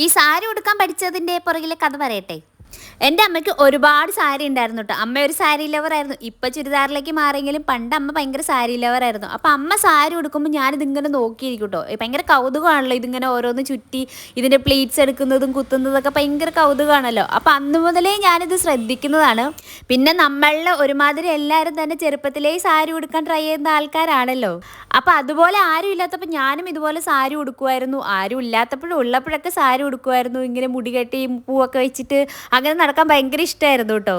ഈ സാരി ഉടുക്കാൻ പഠിച്ചതിൻ്റെ പുറകിലെ കഥ പറയട്ടെ. എൻ്റെ അമ്മയ്ക്ക് ഒരുപാട് സാരി ഉണ്ടായിരുന്നു കേട്ടോ. അമ്മ ഒരു സാരി ലവറായിരുന്നു. ഇപ്പം ചുരിദാറിലേക്ക് മാറിയെങ്കിലും പണ്ട് അമ്മ ഭയങ്കര സാരി ലവറായിരുന്നു. അപ്പം അമ്മ സാരി ഉടുക്കുമ്പോൾ ഞാനിതിങ്ങനെ നോക്കിയിരിക്കും കേട്ടോ. ഭയങ്കര കൗതുകമാണല്ലോ ഇതിങ്ങനെ ഓരോന്ന് ചുറ്റി ഇതിൻ്റെ പ്ലീറ്റ്സ് എടുക്കുന്നതും കുത്തുന്നതൊക്കെ ഭയങ്കര കൗതുകമാണല്ലോ. അപ്പം അന്ന് മുതലേ ഞാനിത് ശ്രദ്ധിക്കുന്നതാണ്. പിന്നെ നമ്മളിൽ ഒരുമാതിരി എല്ലാവരും തന്നെ ചെറുപ്പത്തിലേ സാരി ഉടുക്കാൻ ട്രൈ ചെയ്യുന്ന ആൾക്കാരാണല്ലോ. അപ്പം അതുപോലെ ആരും ഇല്ലാത്തപ്പോൾ ഞാനും ഇതുപോലെ സാരി ഉടുക്കുമായിരുന്നു. ആരും ഇല്ലാത്തപ്പോഴും ഉള്ളപ്പോഴൊക്കെ സാരി ഉടുക്കുമായിരുന്നു. ഇങ്ങനെ മുടി കെട്ടി പൂവൊക്കെ വെച്ചിട്ട് അങ്ങനെ നടക്കാൻ ഭയങ്കര ഇഷ്ടമായിരുന്നു കേട്ടോ.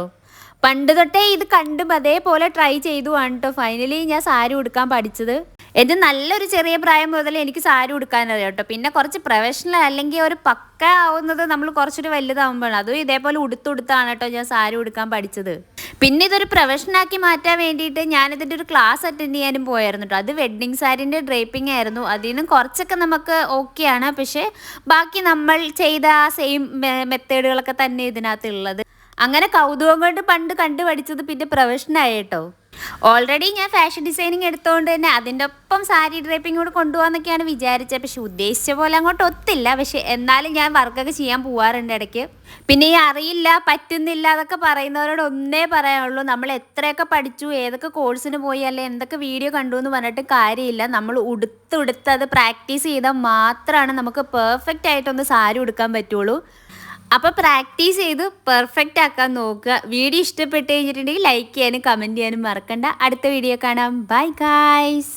പണ്ട് തൊട്ടേ ഇത് കണ്ടും അതേപോലെ ട്രൈ ചെയ്തുവാണ് കേട്ടോ ഫൈനലി ഞാൻ സാരി ഉടുക്കാൻ പഠിച്ചത്. ഇത് നല്ലൊരു ചെറിയ പ്രായം മുതൽ എനിക്ക് സാരി ഉടുക്കാനറിയാം കേട്ടോ. പിന്നെ കുറച്ച് പ്രൊഫഷണൽ അല്ലെങ്കിൽ ഒരു പക്ക ആവുന്നത് നമ്മൾ കുറച്ചൊരു വലുതാവുമ്പോഴാണ്. അതും ഇതേപോലെ ഉടുത്താണ് കേട്ടോ ഞാൻ സാരി ഉടുക്കാൻ പഠിച്ചത്. പിന്നെ ഇതൊരു പ്രൊഫഷനാക്കി മാറ്റാൻ വേണ്ടിയിട്ട് ഞാനിതിൻ്റെ ഒരു ക്ലാസ് അറ്റൻഡ് ചെയ്യാനും പോയായിരുന്നു കേട്ടോ. അത് വെഡ്ഡിങ് സാരീൻ്റെ ഡ്രേപ്പിംഗ് ആയിരുന്നു. അതിൽ നിന്നും കുറച്ചൊക്കെ നമുക്ക് ഓക്കെയാണ്. പക്ഷേ ബാക്കി നമ്മൾ ചെയ്ത ആ സെയിം മെത്തേഡുകളൊക്കെ തന്നെ ഇതിനകത്തുള്ളത്. അങ്ങനെ കൗതുകം കൊണ്ട് പണ്ട് കണ്ടു പഠിച്ചത് പിന്നെ പ്രൊഫഷനായി കേട്ടോ. ഓൾറെഡി ഞാൻ ഫാഷൻ ഡിസൈനിങ് എടുത്തുകൊണ്ട് തന്നെ അതിൻ്റെ ഒപ്പം സാരി ഡ്രേപ്പിംഗ് കൂടെ കൊണ്ടുപോകാമെന്നൊക്കെയാണ് വിചാരിച്ചത്. പക്ഷെ ഉദ്ദേശിച്ച പോലെ അങ്ങോട്ട് ഒത്തില്ല. പക്ഷെ എന്നാലും ഞാൻ വർക്കൊക്കെ ചെയ്യാൻ പോകാറുണ്ട് ഇടയ്ക്ക്. പിന്നെ ഈ അറിയില്ല പറ്റുന്നില്ല അതൊക്കെ പറയുന്നവരോട് ഒന്നേ പറയാനുള്ളൂ, നമ്മൾ എത്രയൊക്കെ പഠിച്ചു ഏതൊക്കെ കോഴ്സിന് പോയി അല്ലെ എന്തൊക്കെ വീഡിയോ കണ്ടു എന്ന് പറഞ്ഞിട്ട് കാര്യമില്ല. നമ്മൾ ഉടുത്ത് അത് പ്രാക്ടീസ് ചെയ്താൽ മാത്രമാണ് നമുക്ക് പെർഫെക്റ്റ് ആയിട്ടൊന്ന് സാരി ഉടുക്കാൻ പറ്റുള്ളൂ. അപ്പോൾ പ്രാക്ടീസ് ചെയ്ത് പെർഫെക്റ്റ് ആക്കാൻ നോക്കുക. വീഡിയോ ഇഷ്ടപ്പെട്ട് കഴിഞ്ഞിട്ടുണ്ടെങ്കിൽ ലൈക്ക് ചെയ്യാനും കമൻറ്റ് ചെയ്യാനും മറക്കണ്ട. അടുത്ത വീഡിയോ കാണാം. Bye guys.